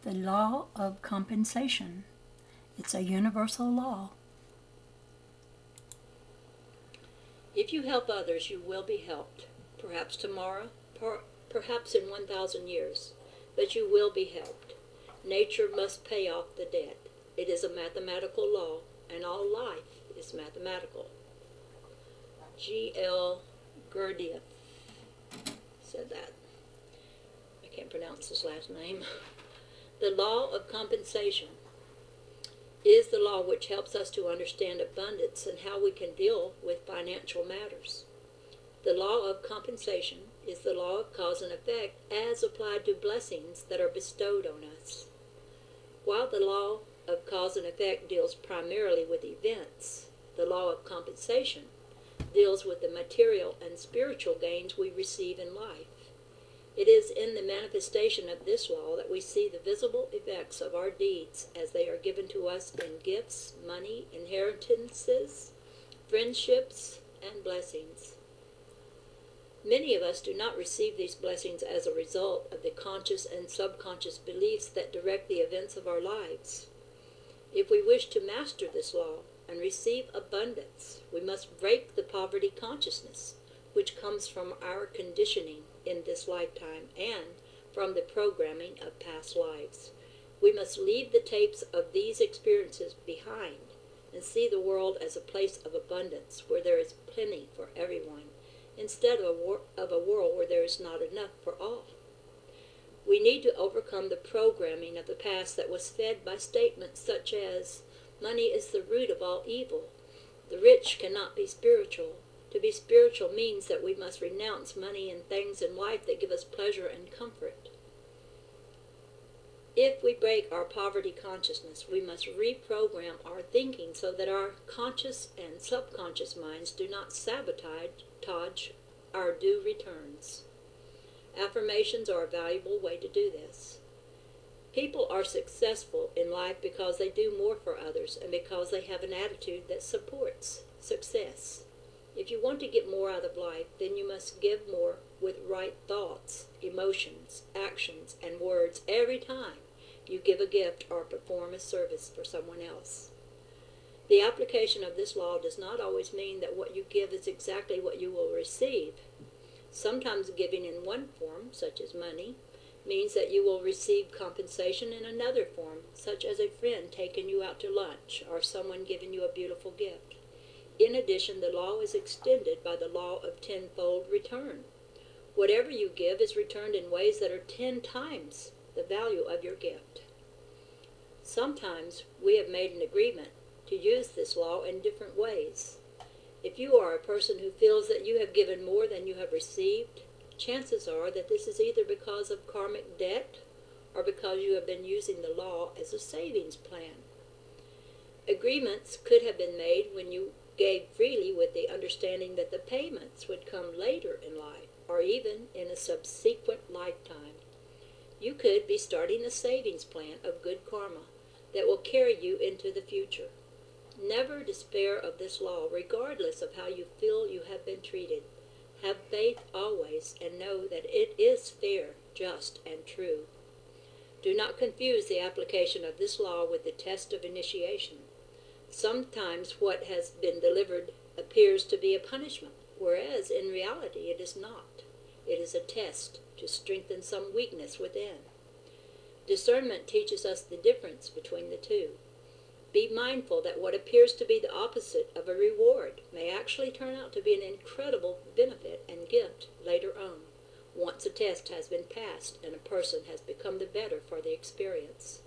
The law of compensation. It's a universal law. If you help others, you will be helped. Perhaps tomorrow, perhaps in 1,000 years, but you will be helped. Nature must pay off the debt. It is a mathematical law, and all life is mathematical. G.L. Gurdjieff said that. I can't pronounce his last name. The law of compensation is the law which helps us to understand abundance and how we can deal with financial matters. The law of compensation is the law of cause and effect as applied to blessings that are bestowed on us. While the law of cause and effect deals primarily with events, the law of compensation deals with the material and spiritual gains we receive in life. It is in the manifestation of this law that we see the visible effects of our deeds as they are given to us in gifts, money, inheritances, friendships, and blessings. Many of us do not receive these blessings as a result of the conscious and subconscious beliefs that direct the events of our lives. If we wish to master this law and receive abundance, we must break the poverty consciousness, which comes from our conditioning in this lifetime and from the programming of past lives. We must leave the tapes of these experiences behind and see the world as a place of abundance where there is plenty for everyone, instead of a world where there is not enough for all. We need to overcome the programming of the past that was fed by statements such as, money is the root of all evil, the rich cannot be spiritual. To be spiritual means that we must renounce money and things in life that give us pleasure and comfort. If we break our poverty consciousness, we must reprogram our thinking so that our conscious and subconscious minds do not sabotage our due returns. Affirmations are a valuable way to do this. People are successful in life because they do more for others and because they have an attitude that supports success. If you want to get more out of life, then you must give more with right thoughts, emotions, actions, and words every time you give a gift or perform a service for someone else. The application of this law does not always mean that what you give is exactly what you will receive. Sometimes giving in one form, such as money, means that you will receive compensation in another form, such as a friend taking you out to lunch or someone giving you a beautiful gift. In addition, the law is extended by the law of tenfold return. Whatever you give is returned in ways that are 10 times the value of your gift. Sometimes we have made an agreement to use this law in different ways. If you are a person who feels that you have given more than you have received, chances are that this is either because of karmic debt or because you have been using the law as a savings plan. Agreements could have been made when you gave freely with the understanding that the payments would come later in life or even in a subsequent lifetime. You could be starting a savings plan of good karma that will carry you into the future. Never despair of this law, regardless of how you feel you have been treated. Have faith always and know that it is fair, just, and true. Do not confuse the application of this law with the test of initiation. Sometimes what has been delivered appears to be a punishment, whereas in reality it is not. It is a test to strengthen some weakness within. Discernment teaches us the difference between the two. Be mindful that what appears to be the opposite of a reward may actually turn out to be an incredible benefit and gift later on, once a test has been passed and a person has become the better for the experience.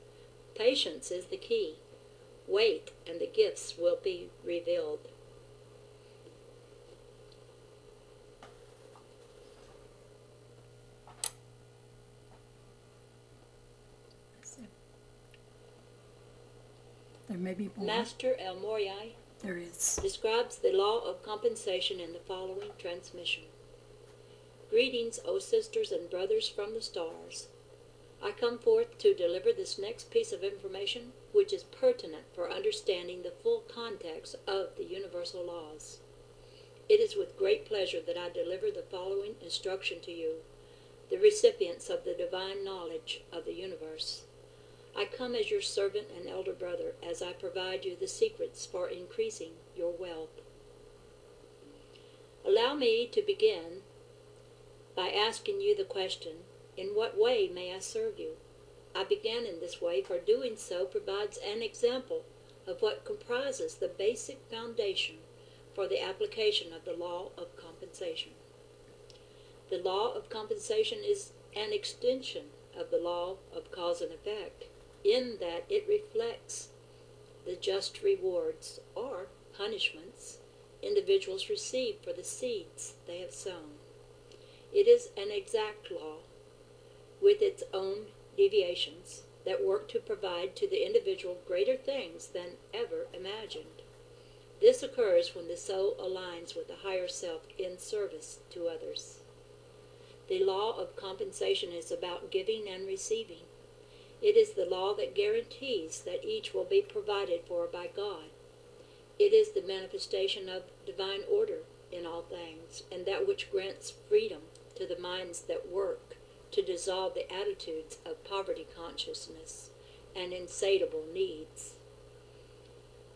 Patience is the key. Wait, and the gifts will be revealed. There may be more. Master El Morya There is. describes the law of compensation in the following transmission. Greetings, O sisters and brothers from the stars. I come forth to deliver this next piece of information, which is pertinent for understanding the full context of the universal laws. It is with great pleasure that I deliver the following instruction to you, the recipients of the divine knowledge of the universe. I come as your servant and elder brother, as I provide you the secrets for increasing your wealth. Allow me to begin by asking you the question, in what way may I serve you? I began in this way, for doing so provides an example of what comprises the basic foundation for the application of the law of compensation. The law of compensation is an extension of the law of cause and effect, in that it reflects the just rewards or punishments individuals receive for the seeds they have sown. It is an exact law with its own deviations that work to provide to the individual greater things than ever imagined. This occurs when the soul aligns with the higher self in service to others. The law of compensation is about giving and receiving. It is the law that guarantees that each will be provided for by God. It is the manifestation of divine order in all things, and that which grants freedom to the minds that work to dissolve the attitudes of poverty consciousness and insatiable needs.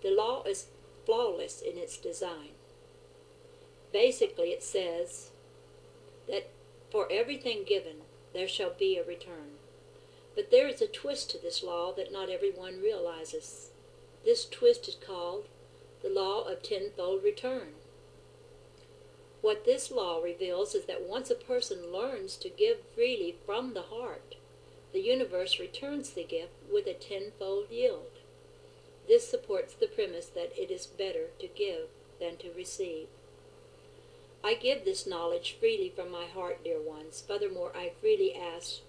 The law is flawless in its design. Basically, it says that for everything given, there shall be a return. But there is a twist to this law that not everyone realizes. This twist is called the law of tenfold return. What this law reveals is that once a person learns to give freely from the heart, the universe returns the gift with a tenfold yield. This supports the premise that it is better to give than to receive. I give this knowledge freely from my heart, dear ones. Furthermore, I freely ask,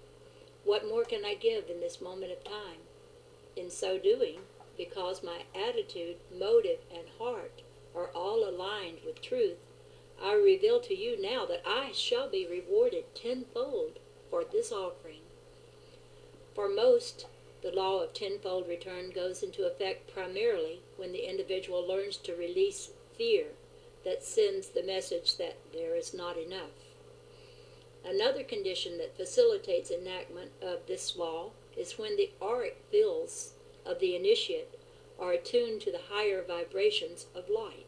what more can I give in this moment of time? In so doing, because my attitude, motive, and heart are all aligned with truth, I reveal to you now that I shall be rewarded tenfold for this offering. For most, the law of tenfold return goes into effect primarily when the individual learns to release fear that sends the message that there is not enough. Another condition that facilitates enactment of this law is when the auric fields of the initiate are attuned to the higher vibrations of light.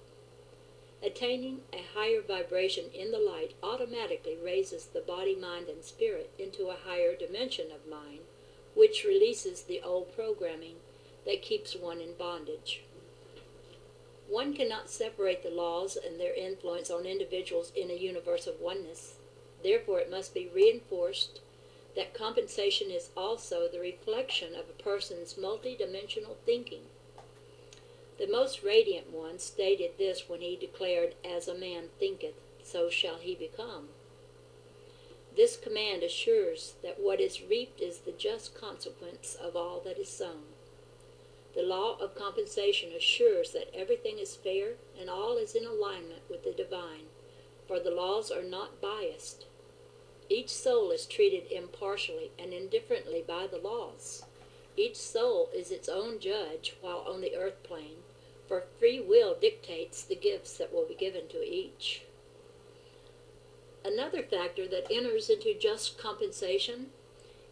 Attaining a higher vibration in the light automatically raises the body, mind, and spirit into a higher dimension of mind, which releases the old programming that keeps one in bondage. One cannot separate the laws and their influence on individuals in a universe of oneness. Therefore, it must be reinforced that compensation is also the reflection of a person's multidimensional thinking. The most radiant one stated this when he declared, "As a man thinketh, so shall he become." This command assures that what is reaped is the just consequence of all that is sown. The law of compensation assures that everything is fair and all is in alignment with the divine, for the laws are not biased. Each soul is treated impartially and indifferently by the laws. Each soul is its own judge while on the earth plane, for free will dictates the gifts that will be given to each. Another factor that enters into just compensation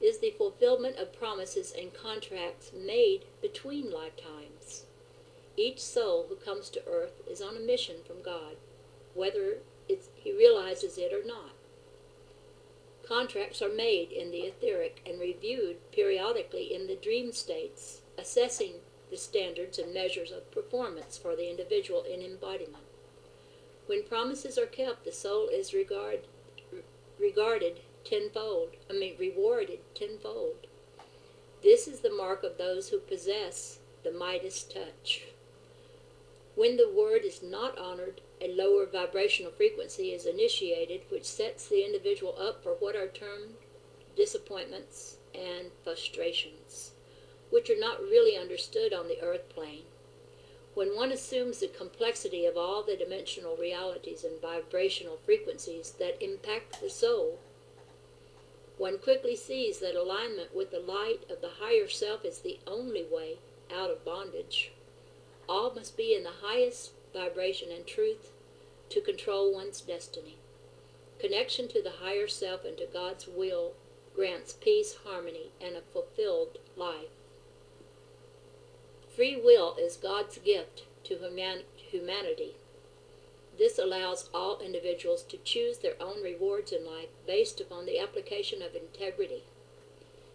is the fulfillment of promises and contracts made between lifetimes. Each soul who comes to earth is on a mission from God, whether he realizes it or not. Contracts are made in the etheric and reviewed periodically in the dream states, assessing the standards and measures of performance for the individual in embodiment. When promises are kept, the soul is rewarded tenfold. This is the mark of those who possess the Midas touch. When the word is not honored, a lower vibrational frequency is initiated, which sets the individual up for what are termed disappointments and frustrations, which are not really understood on the earth plane. When one assumes the complexity of all the dimensional realities and vibrational frequencies that impact the soul, one quickly sees that alignment with the light of the higher self is the only way out of bondage. All must be in the highest vibration and truth to control one's destiny. Connection to the higher self and to God's will grants peace, harmony, and a fulfilled life. Free will is God's gift to humanity. This allows all individuals to choose their own rewards in life based upon the application of integrity.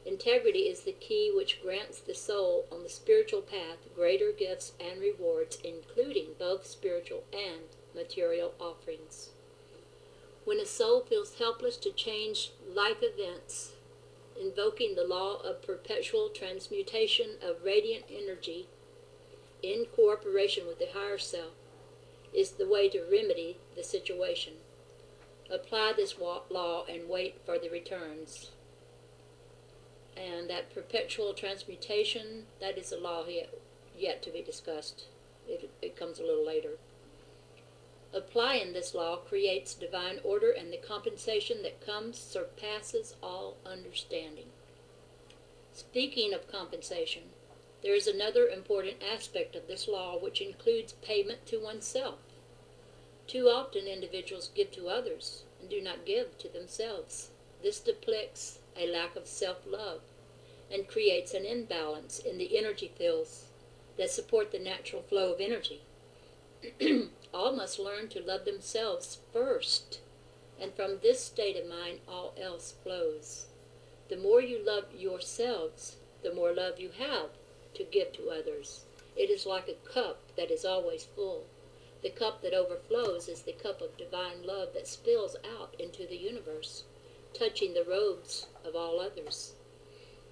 Integrity is the key which grants the soul on the spiritual path greater gifts and rewards, including both spiritual and material offerings. When a soul feels helpless to change life events, invoking the law of perpetual transmutation of radiant energy in cooperation with the higher self is the way to remedy the situation. Apply this law and wait for the returns. And that perpetual transmutation, that is a law yet to be discussed. It comes a little later. Applying this law creates divine order, and the compensation that comes surpasses all understanding. Speaking of compensation, there is another important aspect of this law which includes payment to oneself. Too often individuals give to others and do not give to themselves. This depicts a lack of self-love and creates an imbalance in the energy fields that support the natural flow of energy. All must learn to love themselves first, and from this state of mind all else flows. The more you love yourselves, the more love you have to give to others. It is like a cup that is always full. The cup that overflows is the cup of divine love that spills out into the universe, touching the robes of all others.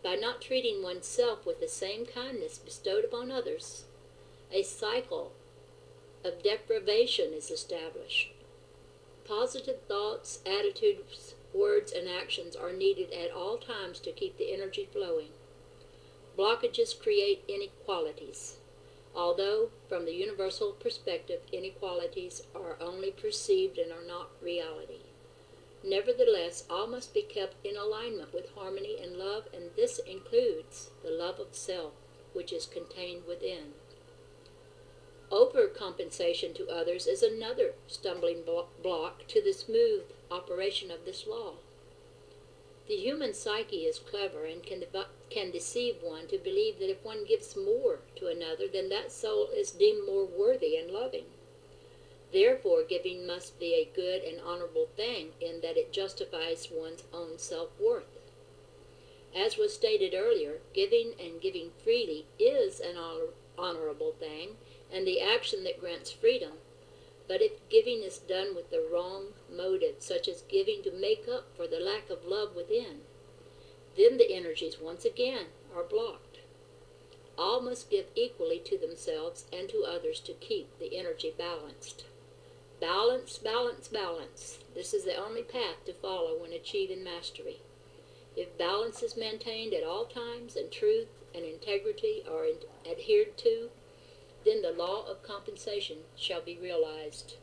By not treating oneself with the same kindness bestowed upon others, a cycle of deprivation is established. Positive thoughts, attitudes, words, and actions are needed at all times to keep the energy flowing. Blockages create inequalities. Although, from the universal perspective, inequalities are only perceived and are not reality. Nevertheless, all must be kept in alignment with harmony and love, and this includes the love of self, which is contained within. Overcompensation to others is another stumbling block to the smooth operation of this law. The human psyche is clever and can deceive one to believe that if one gives more to another, then that soul is deemed more worthy and loving. Therefore, giving must be a good and honorable thing in that it justifies one's own self-worth. As was stated earlier, giving and giving freely is an honorable thing and the action that grants freedom. But if giving is done with the wrong motive, such as giving to make up for the lack of love within, then the energies once again are blocked. All must give equally to themselves and to others to keep the energy balanced. Balance, balance, balance. This is the only path to follow when achieving mastery. If balance is maintained at all times and truth and integrity are adhered to, then the law of compensation shall be realized.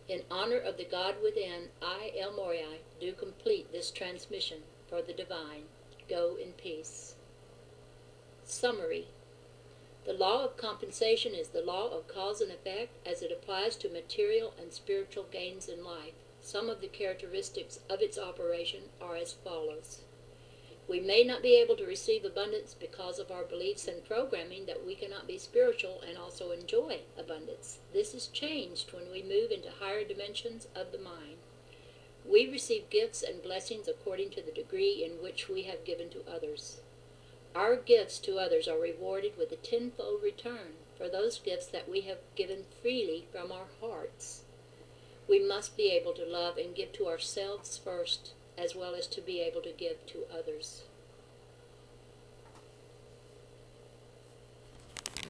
In honor of the God within, I, El Moriai, do complete this transmission for the divine. Go in peace. Summary. The law of compensation is the law of cause and effect as it applies to material and spiritual gains in life. Some of the characteristics of its operation are as follows. We may not be able to receive abundance because of our beliefs and programming that we cannot be spiritual and also enjoy abundance. This is changed when we move into higher dimensions of the mind. We receive gifts and blessings according to the degree in which we have given to others. Our gifts to others are rewarded with a tenfold return for those gifts that we have given freely from our hearts. We must be able to love and give to ourselves first, as well as to be able to give to others.